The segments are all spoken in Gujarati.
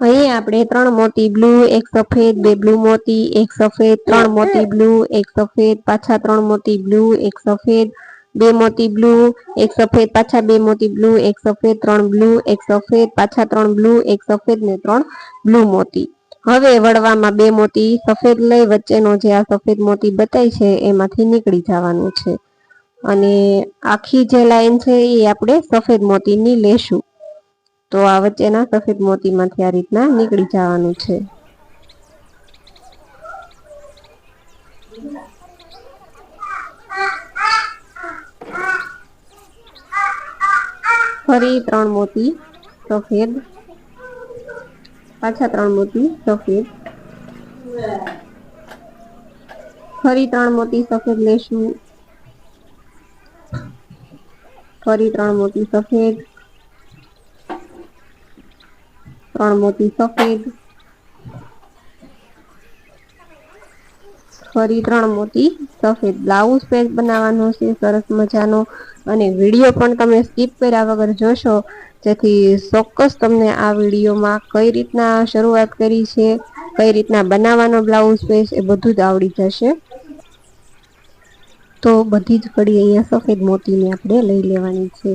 અહીં આપણે 3 મોતી બ્લુ, એક સફેદ, 2 બ્લુ મોતી, એક સફેદ, 3 મોતી બ્લુ, એક સફેદ, પાછા 3 મોતી બ્લુ, એક સફેદ, 2 મોતી બ્લુ, એક સફેદ, પાછા 2 મોતી બ્લુ, એક સફેદ, 3 બ્લુ, એક સફેદ, પાછા 3 બ્લુ, એક સફેદ ને 3 બ્લુ મોતી. હવે વળવામાં 2 મોતી સફેદ લઈ વચ્ચેનો જે આ સફેદ મોતી બતાય છે એમાંથી નીકળી જવાનું છે અને આખી જે લાઈન છે એ આપણે સફેદ મોતીની લેશું. તો આ વચ્ચેના સફેદ મોતીમાંથી આ રીતના નીકળી જવાનું છે. ફરી 3 મોતી સફેદ, પાછા 3 મોતી સફેદ, ફરી 3 મોતી સફેદ લેશું, ફરી 3 મોતી સફેદ, 3 મોતી સફેદ, ફરી 3 મોતી સફેદ. બ્લાઉઝ પેચ બનાવવાનો છે સરસ મજાનો અને વિડીયો પણ તમે સ્કીપ કર્યા વગર જોશો જેથી ચોક્કસ તમને આ વિડીયોમાં કઈ રીતના શરૂઆત કરી છે, કઈ રીતના બનાવવાનો બ્લાઉઝ પેચ એ બધું જ આવડી જશે. તો બધી જ કડી અહીંયા સફેદ મોતીની આપણે લઈ લેવાની છે.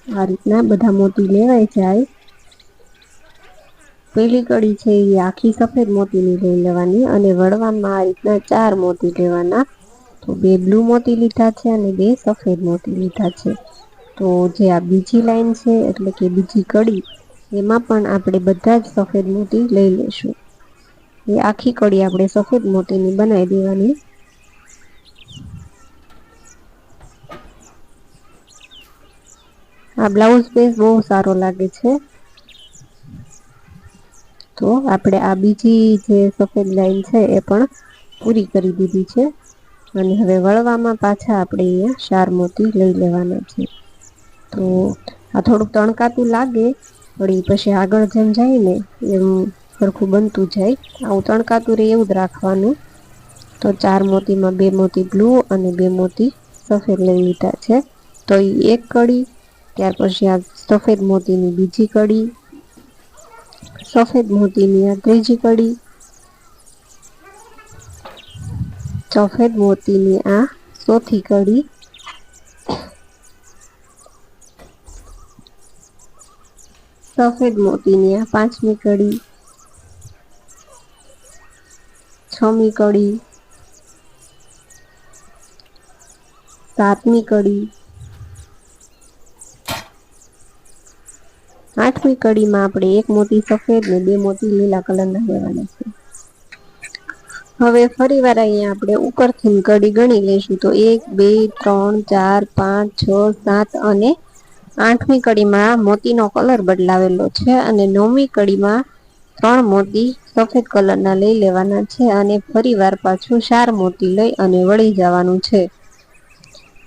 આ રીતના બધા મોતી લેવાય જાય. પેલી કડી છે એ આખી સફેદ મોતીની લઈ લેવાની અને વળવામાં આ રીતના 4 મોતી લેવાના. તો 2 બ્લુ મોતી લીધા છે અને 2 સફેદ મોતી લીધા છે. તો જે આ બીજી લાઈન છે એટલે કે બીજી કડી એમાં પણ આપણે બધા જ સફેદ મોતી લઈ લેશું. એ આખી કડી આપણે સફેદ મોતીની બનાવી દેવાની. આ બ્લાઉઝ પીસ બહુ સારો લાગે છે. તો આપણે આ બીજી જે સફેદ લાઈન છે એ પણ પૂરી કરી દીધી છે અને હવે વળવામાં પાછા આપણે અહીંયા 4 મોતી લઈ લેવાના છે. તો આ થોડુંક તણકાતું લાગે વળી પછી આગળ જેમ જાય ને એમ સરખું બનતું જાય. આવું તણકાતું રહે એવું જ રાખવાનું. તો 4 મોતીમાં 2 મોતી બ્લુ અને 2 મોતી સફેદ લઈ લીધા છે. તો એ એક કડી, ત્યાર પછી આ સફેદ મોતીની બીજી કડી, સફેદ મોતીની આ ત્રીજી કડી, સફેદ મોતીની આ ચોથી કડી, સફેદ મોતીની આ 5મી કડી, 6મી કડી, 7મી કડી, 8મી કડીમાં આપણે 1 મોતી સફેદ ને 2 મોતી લીલા કલરના લેવાના છે. હવે ફરીવાર અહીંયા આપણે ઉપરથી કડી ગણી લઈશું. તો 1 2 3 4 5 6 7 અને 8મી કડીમાં મોતીનો કલર બદલાવેલો છે અને 9મી કડીમાં 3 મોતી સફેદ કલરના લઈ લેવાના છે અને ફરીવાર પાછું 4 મોતી લઈ અને વળી જવાનું છે.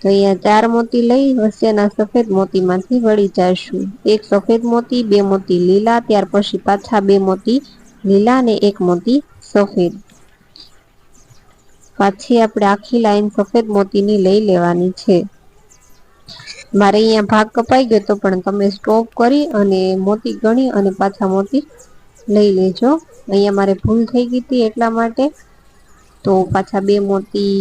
તો અહીંયા 4 મોતી લઈ વચ્ચેના સફેદ મોતીમાંથી વળી જઈશું. 1 સફેદ મોતી, 2 મોતી લીલા, ત્યાર પછી પાછા 2 મોતી લીલા અને 1 મોતી સફેદ. પાછી આપણે આખી લાઈન સફેદ મોતીની લઈ લેવાની છે. મારે અહીંયા ભાગ કપાઈ ગયો તો પણ તમે સ્ટોપ કરી અને મોતી ગણી અને પાછા મોતી લઈ લેજો. અહીંયા મારે ભૂલ થઈ ગઈ હતી એટલા માટે. તો પાછા 2 મોતી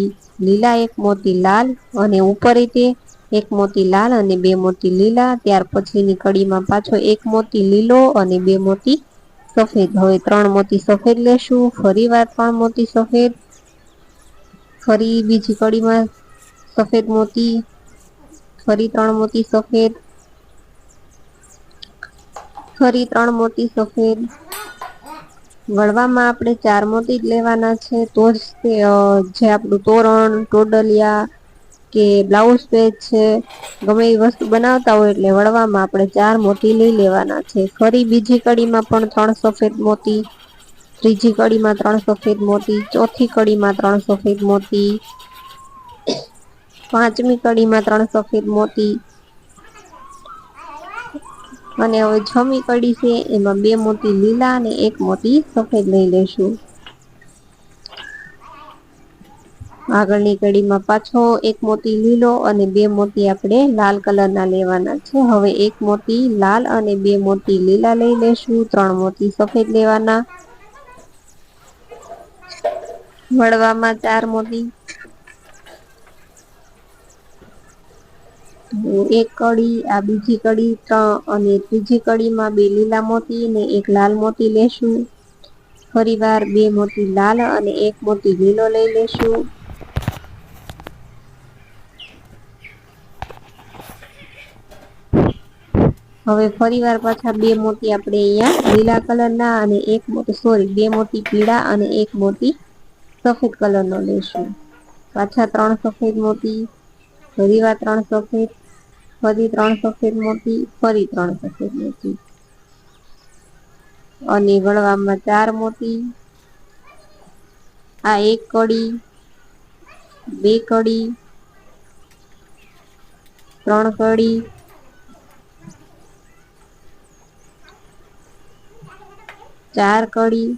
લીલા, 1 મોતી લાલ અને ઉપર તે 1 મોતી લાલ અને 2 મોતી લીલા. ત્યાર પછીની કડીમાં પાછો 1 મોતી લીલો અને 2 મોતી સફેદ. હવે 3 મોતી સફેદ લેશું. ફરીવાર 3 મોતી સફેદ, ફરી બીજી કડીમાં સફેદ મોતી, ફરી 3 મોતી સફેદ, ફરી 3 મોતી સફેદ. વળવામાં આપણે 4 મોતી જ લેવાના છે. તો જ જે આપણું તોરણ, ટોડલિયા કે બ્લાઉઝ પેચ છે ગમે એ વસ્તુ બનાવતા હોય એટલે વળવામાં આપણે 4 મોતી લઈ લેવાના છે. ફરી બીજી કડીમાં પણ 3 સફેદ મોતી, ત્રીજી કડીમાં 3 સફેદ મોતી, ચોથી કડીમાં 3 સફેદ મોતી, 5મી કડીમાં 3 સફેદ મોતી અને હવે 6મી કડી છે એમાં 2 મોતી લીલા અને 1 મોતી સફેદ લઈ લેશું. આગળની કડીમાં પાછો એક મોતી લીલો અને બે મોતી આપણે લાલ કલરના લેવાના છે. હવે એક મોતી લાલ અને બે મોતી લીલા લઈ લેશું. 3 મોતી સફેદ લેવાના. વળવામાં 4 મોતી, એક કડી, આ બીજી કડી અને ત્રીજી કડીમાં 2 લીલા મોતી ને 1 લાલ મોતી લેશું. ફરીવાર 2 મોતી લાલ અને 1 મોતી લીલો લઈ લેશું. હવે ફરીવાર પાછા 2 મોતી આપણે અહીંયા લીલા કલરના અને 2 મોતી પીળા અને 1 મોતી સફેદ કલરનો લેશું. પાછા 3 સફેદ મોતી, ફરીવાર 3 સફેદ, ફરી 3 સફેદ મોતી, ફરી 3 સફેદ મોતી અને વળવામાં 4 મોતી. આ 1 કડી, 2 કડી, 3 કડી, 4 કડી,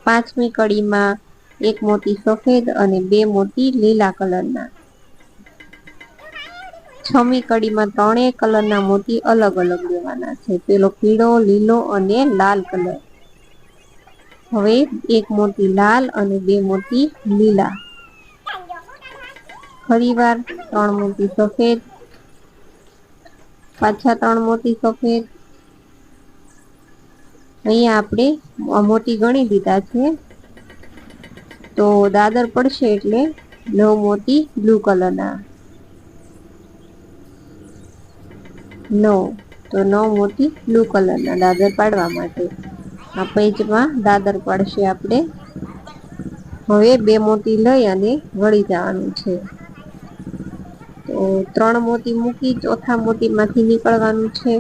5મી કડીમાં 1 મોતી સફેદ અને 2 મોતી લીલા કલરના. 6મી કડીમાં 3 કલરના મોતી અલગ અલગ લેવાના છે. પેલો પીળો, લીલો અને લાલ કલર. હવે 1 મોતી લાલ અને 2 મોતી લીલા. ફરીવાર 3 મોતી સફેદ, પાછા 3 મોતી સફેદ. અહીંયા આપણે મોતી ગણી દીધા છે, તો દાદર પડશે એટલે 9 મોતી બ્લુ કલરના. 9 તો 9 મોતી બ્લુ કલરના દાદર પાડવા માટે આ પેજમાં દાદર પાડશે આપણે. હવે 2 મોતી લઈ અને વળી જવાનું છે. તો 3 મોતી મૂકી ચોથા મોતીમાંથી નીકળવાનું છે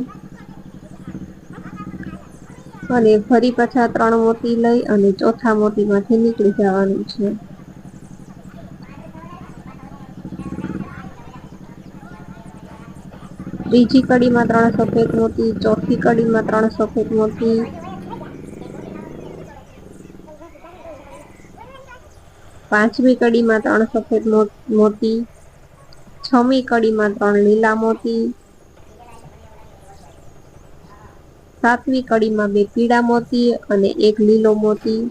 અને ફરી પાછા 3 મોતી લઈ અને ચોથા મોતીમાંથી નીકળી જવાનું છે. ત્રીજી કડીમાં 3 સફેદ મોતી, ચોથી કડીમાં 3 સફેદ મોતી, પાંચમી કડીમાં 3 સફેદ મોતી, 6મી કડીમાં 3 લીલા મોતી, 7મી કડીમાં 2 પીળા મોતી અને 1 લીલો મોતી,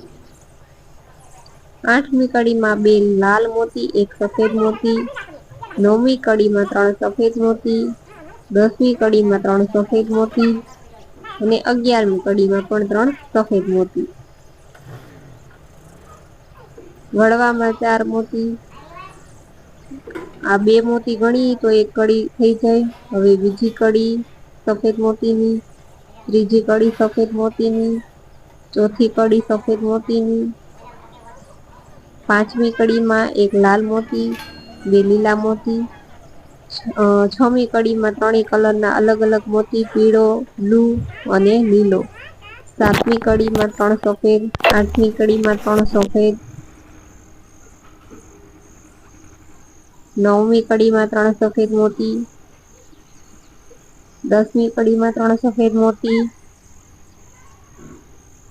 8મી કડીમાં 2 લાલ મોતી, 1 સફેદ મોતી, 9મી કડીમાં 3 સફેદ મોતી, 10મી કડીમાં 3 સફેદ મોતી અને 11મી કડીમાં પણ 3 સફેદ મોતી. વળવામાં 4 મોતી. આ 2 મોતી ગણી તો 1 કડી થઈ જાય. હવે બીજી કડી સફેદ મોતીની, ત્રીજી કડી સફેદ મોતીની, ચોથી કડી સફેદ મોતીની, પાંચમી કડીમાં 1 લાલ મોતી, 2 લીલા મોતી, 6મી કડીમાં 3 કલરના અલગ અલગ મોતી પીળો, બ્લુ અને લીલો, 7મી કડીમાં 3 સફેદ, 8મી કડીમાં 3 સફેદ, 9મી કડીમાં 3 સફેદ મોતી, 10મી કડીમાં 3 સફેદ મોતી.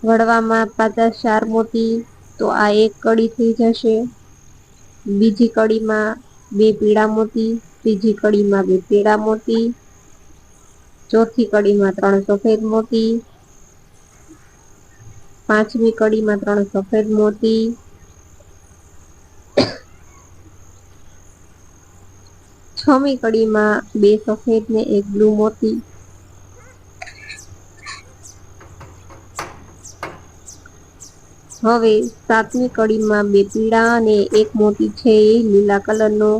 વળવામાં પાછા 4 મોતી, તો આ 1 કડી થઈ જશે. બીજી કડીમાં 2 પીળા મોતી, ત્રીજી કડીમાં 2 પીળા મોતી, ચોથી કડીમાં 3 સફેદ મોતી, પાંચમી કડીમાં 3 સફેદ મોતી, છમી કડીમાં 2 સફેદ ને 1 બ્લુ મોતી. હવે 7મી કડીમાં 2 પીળા અને 1 મોતી છે એ લીલા કલરનો,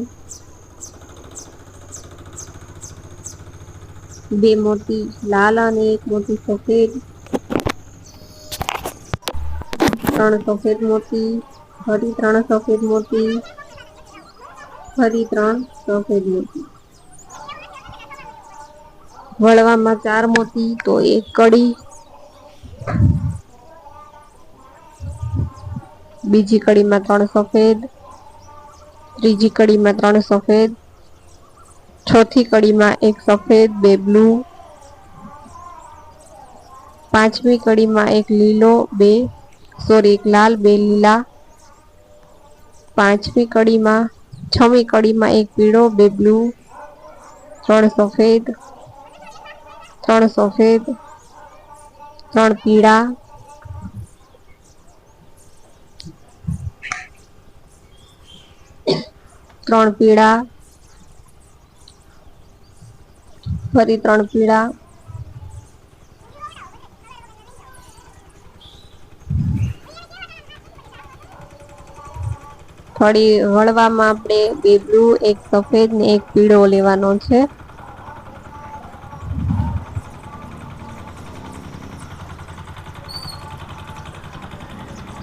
2 મોતી લાલ અને 1 મોતી સફેદ, 3 સફેદ મોતી, ફરી 3 સફેદ મોતી, ફરી 3 સફેદ મોતી. વળવામાં 4 મોતી, તો 1 કડી, બીજી કડીમાં 3 સફેદ, ત્રીજી કડીમાં 3 સફેદ, ચોથી કડીમાં 1 સફેદ, 2 બ્લુ, પાંચમી કડીમાં 1 લાલ, 2 લીલા, પાંચમી કડીમાં 6મી કડીમાં એક પીળો, 2 બ્લુ, 3 સફેદ, 3 પીળા, 3 પીળા, ફરી 3 પીળા, થોડી વળવામાં આપણે 2 બ્લુ, 1 સફેદ ને 1 પીળો લેવાનો છે.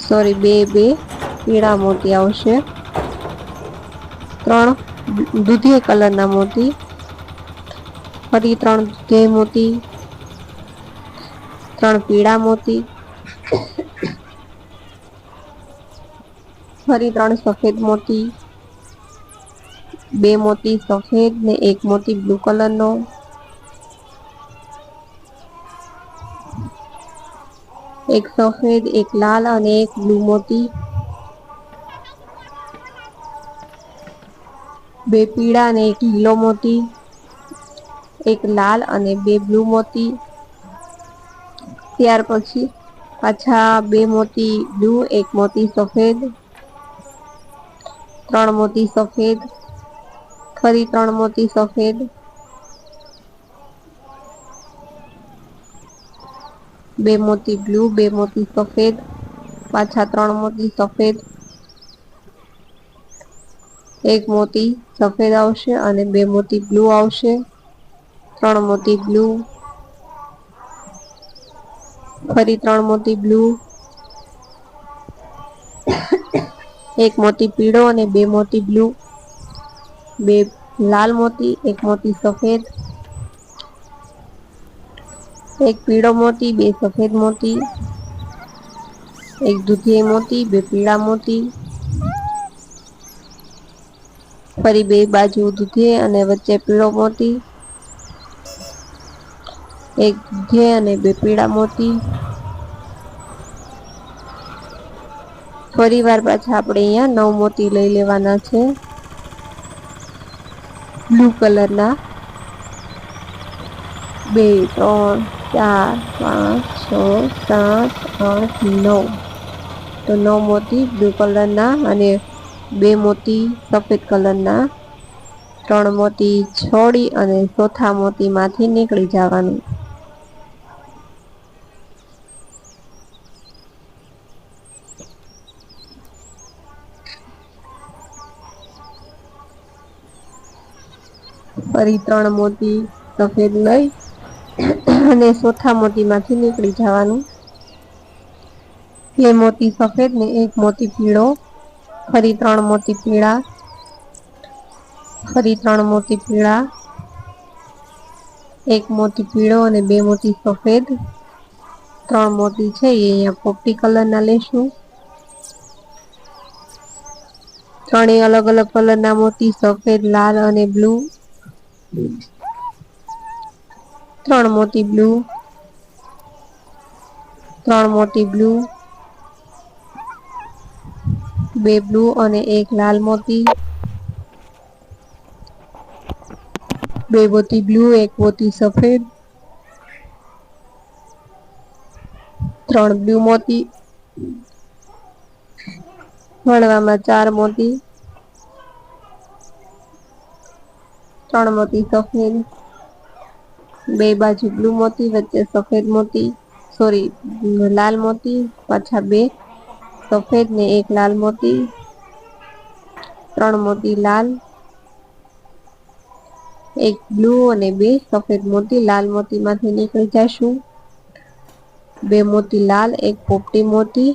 સોરી 2 પીળા મોતી આવશે. 3 દૂધિયા કલરના મોતી, ફરી 3 દૂધિયા મોતી, 3 પીળા મોતી, ફરી 3 સફેદ મોતી, 2 મોતી સફેદ ને 1 મોતી બ્લુ કલરનો, 1 સફેદ, 1 લાલ અને 1 બ્લુ મોતી, 2 પીળા અને 1 લીલો મોતી, 1 લાલ અને 2 બ્લુ મોતી. ત્યાર પછી પાછા 2 મોતી બ્લુ, 1 મોતી સફેદ, 3 મોતી સફેદ, ફરી 3 મોતી સફેદ, 2 મોતી બ્લુ, 2 મોતી સફેદ, પાછા 3 મોતી સફેદ, 1 મોતી સફેદ આવશે અને 2 મોતી બ્લુ આવશે, 3 મોતી બ્લુ, ફરી 3 મોતી બ્લુ, 1 મોતી પીળો અને 2 મોતી બ્લુ, 2 લાલ મોતી, 1 મોતી સફેદ, 1 પીળો મોતી, 2 સફેદ મોતી, 1 દૂધિયા મોતી, 2 પીળા મોતી, ફરી 2 બાજુ દૂધિયા અને વચ્ચે પીળો મોતી, 1 દૂધિયા અને 2 પીળા મોતી. ફરી વાર પાછા આપણે અહીંયા 9 મોતી લઈ લેવાના છે બ્લુ કલરના. 2 3 4 5 6 7 8 9. તો 9 મોતી બ્લુ કલરના અને 2 મોતી સફેદ કલરના. 3 મોતી છોડી અને ચોથા મોતીમાંથી નીકળી જવાનું. ફરી 3 મોતી સફેદ લઈ અને ચોથા મોતીમાંથી નીકળી જવાનું. 2 મોતી સફેદ ને 1 મોતી પીળો, ફરી 3 મોતી પીળા, ફરી 3 મોતી પીળા, 1 મોતી પીળો અને 2 મોતી સફેદ. 3 મોતી છે એ અહીંયા પોપટી કલરના લેશું. 3 અલગ અલગ કલરના મોતી સફેદ, લાલ અને બ્લુ. 3 મોતી બ્લુ, 3 મોતી બ્લુ, 2 બ્લુ અને 1 લાલ મોતી, 2 મોતી બ્લુ, 1 મોતી સફેદ, 3 બ્લુ મોતી, વણવામાં 4 મોતી, 3 મોતી સફેદ, 2 બાજુ બ્લુ મોતી, વચ્ચે સફેદ મોતી, સોરી લાલ મોતી, પાછા 2 સફેદ ને 1 લાલ મોતી, 3 મોતી લાલ, 1 બ્લુ અને 2 સફેદ મોતી. લાલ મોતીમાંથી નીકળી જશું. 2 મોતી લાલ, 1 પોપટી મોતી,